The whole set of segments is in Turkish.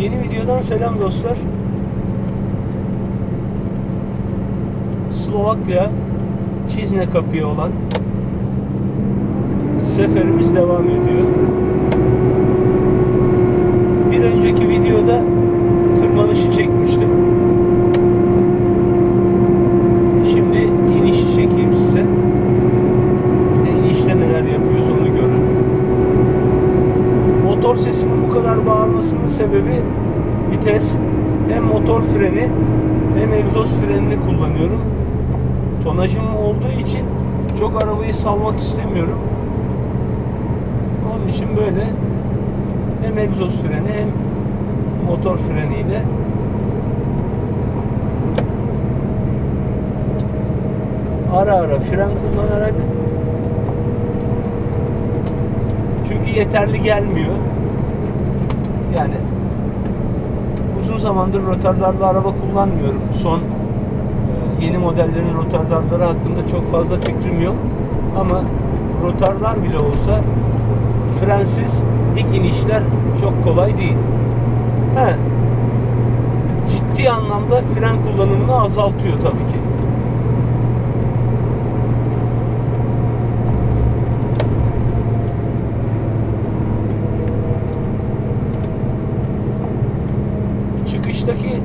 Yeni videodan selam dostlar. Slovakya Çizne kapıya olan seferimiz devam ediyor. Bir önceki videoda tırmanışı çekmiştim. Şimdi inişi çekeyim size. İnişte neler yapıyoruz onu görün. Motor sesinin bu kadar bağırmasının sebebi vites, hem motor freni hem egzoz frenini kullanıyorum. Tonajım olduğu için çok arabayı salmak istemiyorum. Onun için böyle hem egzoz freni hem motor freniyle ara ara fren kullanarak, çünkü yeterli gelmiyor. Yani uzun zamandır rotardarlı araba kullanmıyorum. Son yeni modellerin rotardarları hakkında çok fazla fikrim yok. Ama rotardar bile olsa frensiz dik inişler çok kolay değil. Ciddi anlamda fren kullanımını azaltıyor tabii ki. Çıkıştaki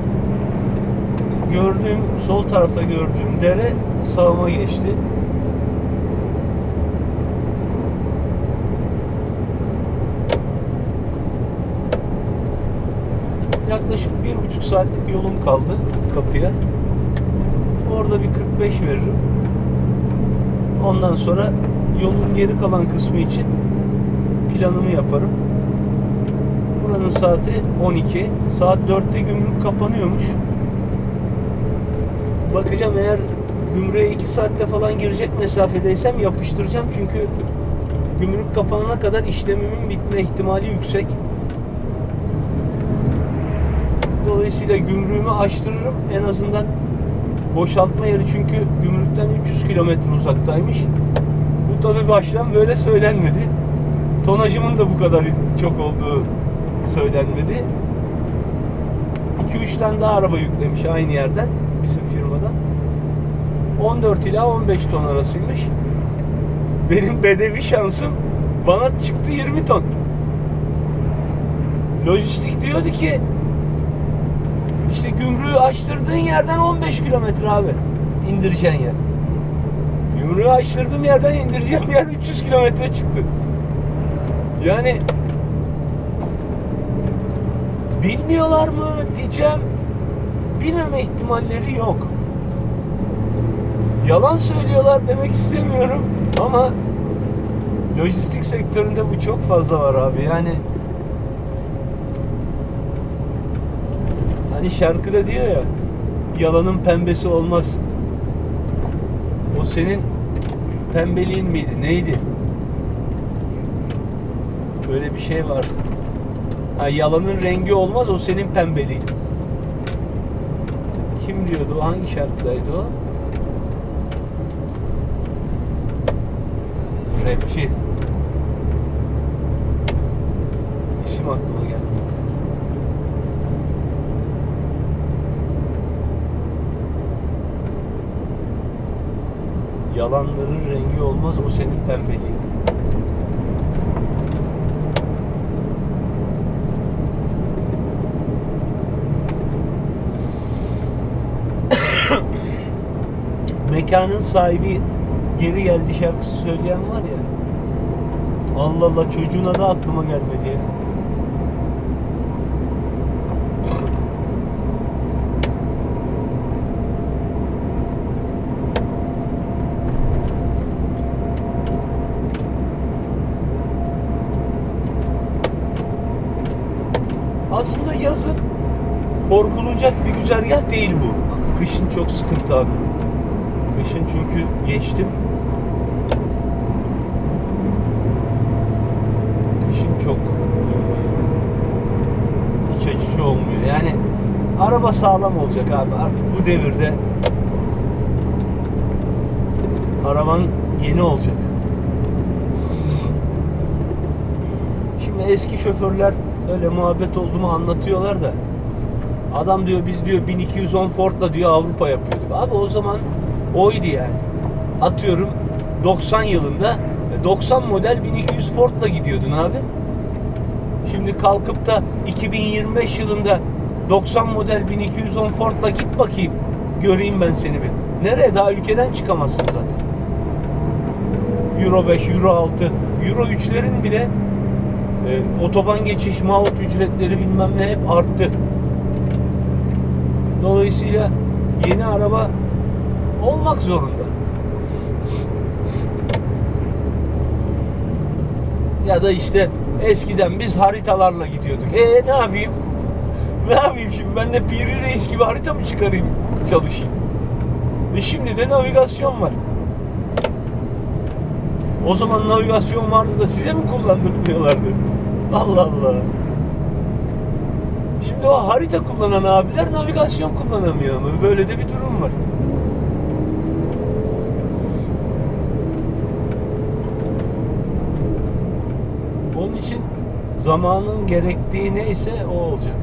sol tarafta gördüğüm dere sağıma geçti. Yaklaşık 1,5 saatlik yolum kaldı kapıya. Orada bir 45 veririm. Ondan sonra yolun geri kalan kısmı için planımı yaparım. Buranın saati 12. Saat 4'te gümrük kapanıyormuş. Bakacağım, eğer gümrüğe 2 saatte falan girecek mesafedeysem yapıştıracağım. Çünkü gümrük kapanana kadar işlemimin bitme ihtimali yüksek. Dolayısıyla gümrüğümü açtırırım. En azından boşaltma yeri, çünkü gümrükten 300 kilometre uzaktaymış. Bu tabi baştan böyle söylenmedi. Tonajımın da bu kadar çok olduğu söylenmedi. 2-3 tane daha araba yüklemiş aynı yerden, bizim firmadan. 14 ila 15 ton arasıymış. Benim bedevi şansım, bana çıktı 20 ton. Lojistik diyordu ki İşte gümrüğü açtırdığın yerden 15 kilometre abi indireceğin yer. Gümrüğü açtırdığım yerden indireceğim yer 300 kilometre çıktı. Yani bilmiyorlar mı diyeceğim. Bilmeme ihtimalleri yok. Yalan söylüyorlar demek istemiyorum ama lojistik sektöründe bu çok fazla var abi. Yani hani şarkıda diyor ya, yalanın pembesi olmaz. O senin pembeliğin miydi? Neydi? Böyle bir şey vardı. Yalanın rengi olmaz, o senin pembeliğin. Kim diyordu? Hangi şarkıdaydı o? Rapçi. İsim aklıma geldi. Yalanların rengi olmaz, o senin pembeliğin. Mekanın sahibi geri geldi şarkısı söyleyen var ya. Allah Allah, çocuğuna da aklıma gelmedi ya. Aslında yazın korkulacak bir güzergah değil bu. Kışın çok sıkıntı abi. Kışın çünkü geçtim. Kışın çok iç açıcı olmuyor. Yani araba sağlam olacak abi. Artık bu devirde araban yeni olacak. Şimdi eski şoförler Öyle muhabbet oldu mu anlatıyorlar da. Adam diyor biz diyor 1210 Ford'la diyor Avrupa yapıyorduk. Abi o zaman oydu yani. Atıyorum 90 yılında 90 model 1200 Ford'la gidiyordun abi. Şimdi kalkıp da 2025 yılında 90 model 1210 Ford'la git bakayım. Göreyim ben seni bir. Nereye? Daha ülkeden çıkamazsın zaten. Euro 5, Euro 6, Euro 3'lerin bile otoban geçiş, mazot ücretleri bilmem ne hep arttı. Dolayısıyla yeni araba olmak zorunda. Ya da işte eskiden biz haritalarla gidiyorduk. Ne yapayım? Ne yapayım şimdi? Ben de Piri Reis gibi harita mı çıkarayım, çalışayım? Şimdi de navigasyon var. O zaman navigasyon vardı da size mi kullandırmıyorlardı? Allah Allah. Şimdi o harita kullanan abiler navigasyon kullanamıyor ama böyle de bir durum var. Onun için zamanın gerektiği neyse o olacak.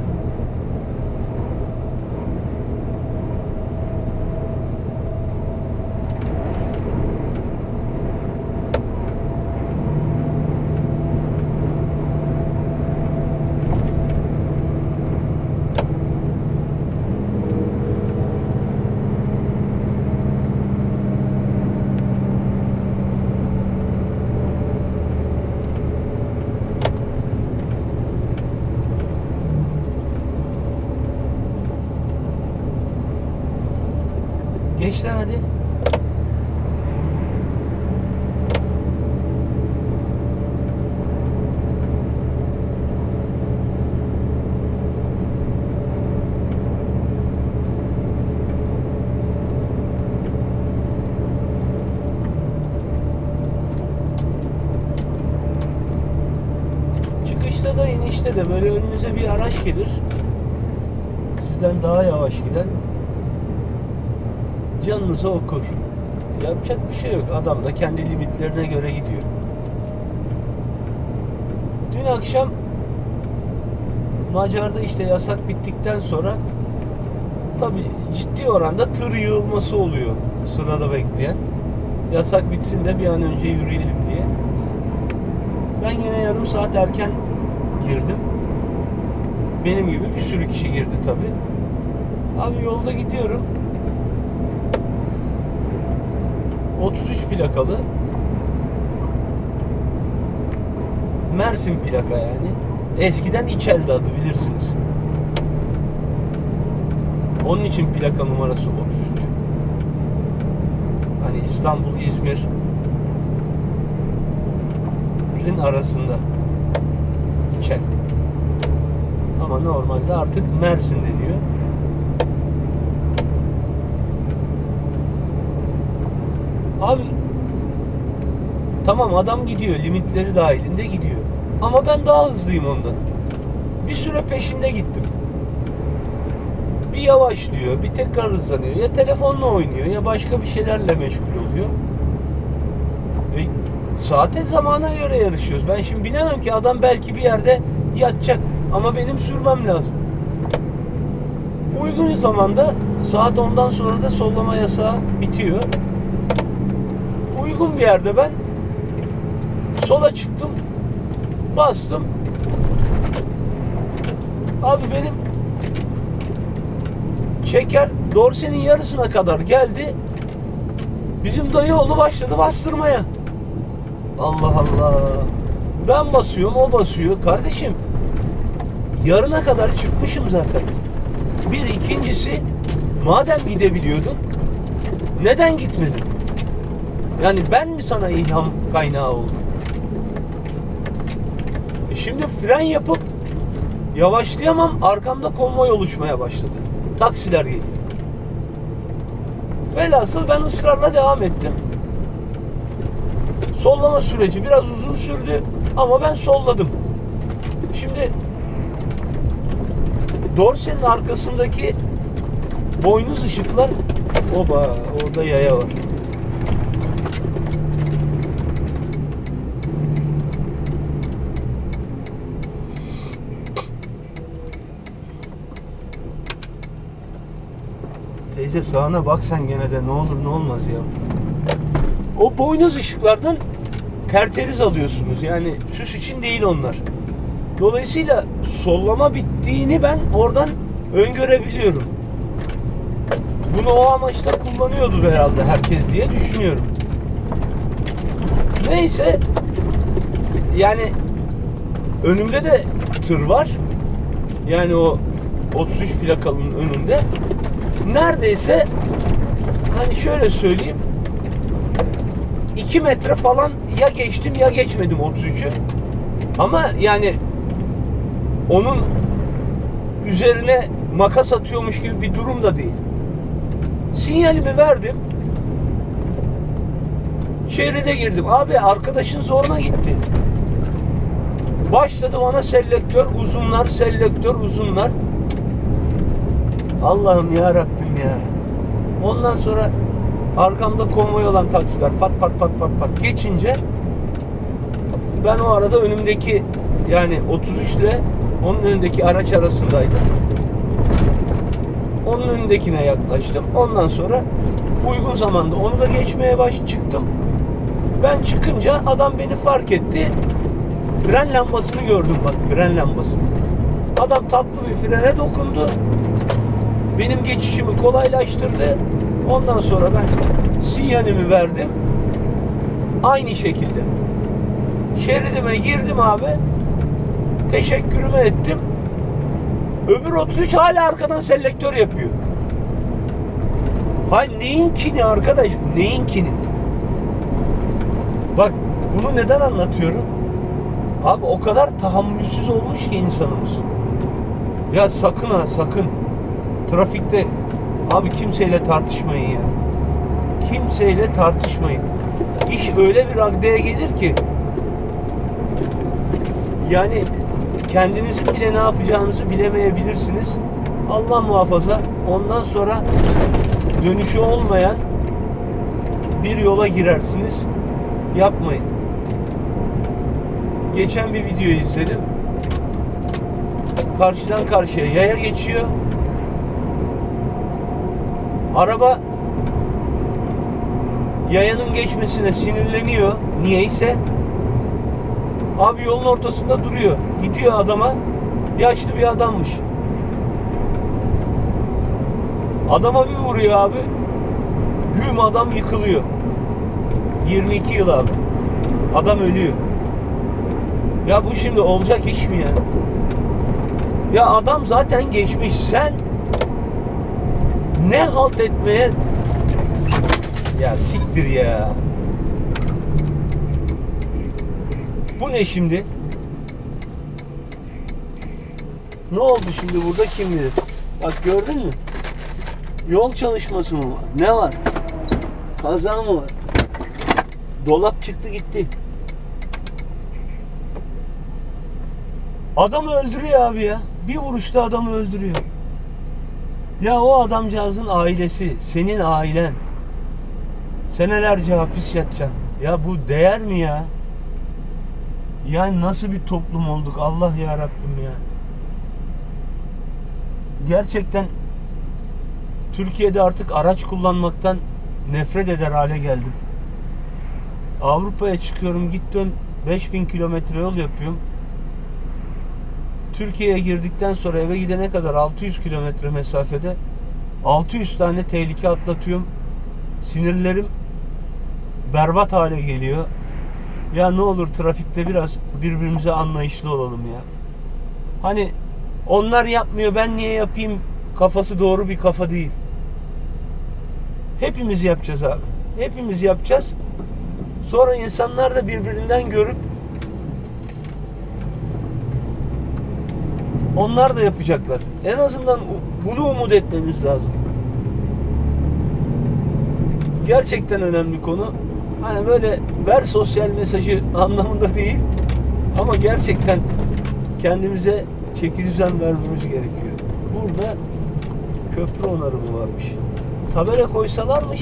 Geç lan hadi. Çıkışta da inişte de böyle önünüze bir araç gelir. Sizden daha yavaş giden. Canınızı okur. Yapacak bir şey yok. Adam da kendi limitlerine göre gidiyor. Dün akşam Macar'da işte yasak bittikten sonra tabii ciddi oranda tır yığılması oluyor sırada bekleyen. Yasak bitsin de bir an önce yürüyelim diye. Ben yine yarım saat erken girdim. Benim gibi bir sürü kişi girdi tabii. Abi yolda gidiyorum. 33 plakalı Mersin plaka yani. Eskiden İçel'di adı, bilirsiniz. Onun için plaka numarası 33. Hani İstanbul, İzmir'in arasında İçel. Ama normalde artık Mersin deniyor. Abi tamam, adam gidiyor, limitleri dahilinde gidiyor. Ama ben daha hızlıyım ondan. Bir süre peşinde gittim. Bir yavaşlıyor, bir tekrar hızlanıyor. Ya telefonla oynuyor ya başka bir şeylerle meşgul oluyor. Saate zamana göre yarışıyoruz. Ben şimdi bilemem ki, adam belki bir yerde yatacak ama benim sürmem lazım. Uygun zamanda saat 10'dan sonra da sollama yasağı bitiyor. Uygun bir yerde ben sola çıktım, bastım. Abi benim çeker dorsenin yarısına kadar geldi. Bizim dayıoğlu başladı bastırmaya. Allah Allah. Ben basıyorum, o basıyor. Kardeşim, yarına kadar çıkmışım zaten. Bir, ikincisi, madem gidebiliyordun neden gitmedin? Yani ben mi sana ilham kaynağı oldum? Şimdi fren yapıp yavaşlayamam, arkamda konvoy oluşmaya başladı. Taksiler geliyor. Velhasıl ben ısrarla devam ettim. Sollama süreci biraz uzun sürdü ama ben solladım. Şimdi dorsenin arkasındaki boynuz ışıklar, oba, orada yaya var. Teyze sağına bak sen gene de, ne olur ne olmaz ya. O boynuz ışıklardan kerteriz alıyorsunuz. Yani süs için değil onlar. Dolayısıyla sollama bittiğini ben oradan öngörebiliyorum. Bunu o amaçla kullanıyordur herhalde herkes diye düşünüyorum. Neyse, yani önümde de tır var. Yani o 33 plakalının önünde. Neredeyse, hani şöyle söyleyeyim, 2 metre falan ya geçtim ya geçmedim 33'ü. Ama yani onun üzerine makas atıyormuş gibi bir durum da değil. Sinyalimi verdim. Şeride girdim. Abi arkadaşın zoruna gitti. Başladı bana selektör uzunlar, selektör uzunlar. Allah'ım ya Rabbim ya. Ondan sonra arkamda konvoy olan taksiler pat pat pat pat pat geçince ben o arada önümdeki, yani 33 ile onun önündeki araç arasındaydım. Onun önündekine yaklaştım. Ondan sonra uygun zamanda onu da geçmeye çıktım. Ben çıkınca adam beni fark etti. Fren lambasını gördüm, bak, fren lambasını. Adam tatlı bir frene dokundu. Benim geçişimi kolaylaştırdı. Ondan sonra ben sinyalimi verdim. Aynı şekilde şeridime girdim abi. Teşekkürümü ettim. Öbür 33 hala arkadan selektör yapıyor. Hay neyin kini arkadaş? Neyin kini? Bak, bunu neden anlatıyorum? Abi o kadar tahammülsüz olmuş ki insanımız. Ya sakın ha, sakın. Trafikte abi kimseyle tartışmayın ya. Kimseyle tartışmayın. İş öyle bir raddeye gelir ki yani kendinizin bile ne yapacağınızı bilemeyebilirsiniz. Allah muhafaza, ondan sonra dönüşü olmayan bir yola girersiniz. Yapmayın. Geçen bir video izledim. Karşıdan karşıya yaya geçiyor. Araba yayanın geçmesine sinirleniyor. Niyeyse. Abi yolun ortasında duruyor. Gidiyor adama. Yaşlı bir adammış. Adama bir vuruyor abi. Güm, adam yıkılıyor. 22 yıl abi. Adam ölüyor. Ya bu şimdi olacak iş mi ya? Ya adam zaten geçmiş. Sen ne halt etmeye... Ya siktir ya. Bu ne şimdi? Ne oldu şimdi burada, kim bilir? Bak, gördün mü? Yol çalışması mı var? Ne var? Kaza mı var? Dolap çıktı gitti. Adamı öldürüyor abi ya. Bir vuruşta adamı öldürüyor. Ya o adamcağızın ailesi, senin ailen. Senelerce hapis yatacaksın. Ya bu değer mi ya? Yani nasıl bir toplum olduk Allah ya Rabbim ya. Gerçekten Türkiye'de artık araç kullanmaktan nefret eder hale geldim. Avrupa'ya çıkıyorum, git dön 5000 kilometre yol yapıyorum. Türkiye'ye girdikten sonra eve gidene kadar 600 kilometre mesafede 600 tane tehlike atlatıyorum. Sinirlerim berbat hale geliyor. Ya ne olur trafikte biraz birbirimize anlayışlı olalım ya. Hani onlar yapmıyor, ben niye yapayım kafası doğru bir kafa değil. Hepimiz yapacağız abi. Hepimiz yapacağız. Sonra insanlar da birbirinden görüp onlar da yapacaklar. En azından bunu umut etmemiz lazım. Gerçekten önemli konu. Hani böyle ver sosyal mesajı anlamında değil. Ama gerçekten kendimize çekidüzen vermemiz gerekiyor. Burada köprü onarımı varmış. Tabela koysalarmış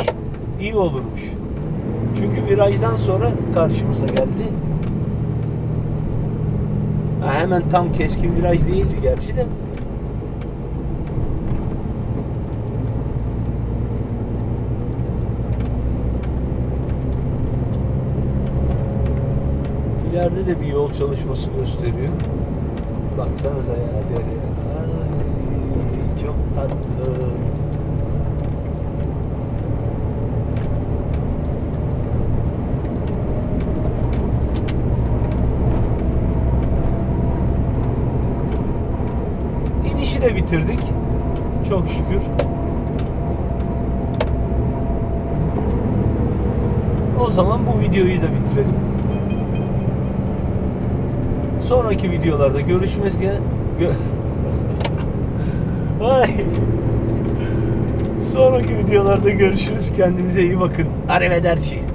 iyi olurmuş. Çünkü virajdan sonra karşımıza geldi. Hemen tam keskin viraj değildi gerçi de. İleride de bir yol çalışması gösteriyor. Baksanıza ya dere. Ay, çok tatlı. İnişi de bitirdik. Çok şükür. O zaman bu videoyu da bitirelim. Sonraki videolarda görüşmek üzere. Ay. Sonraki videolarda görüşürüz. Kendinize iyi bakın. Arrivederci.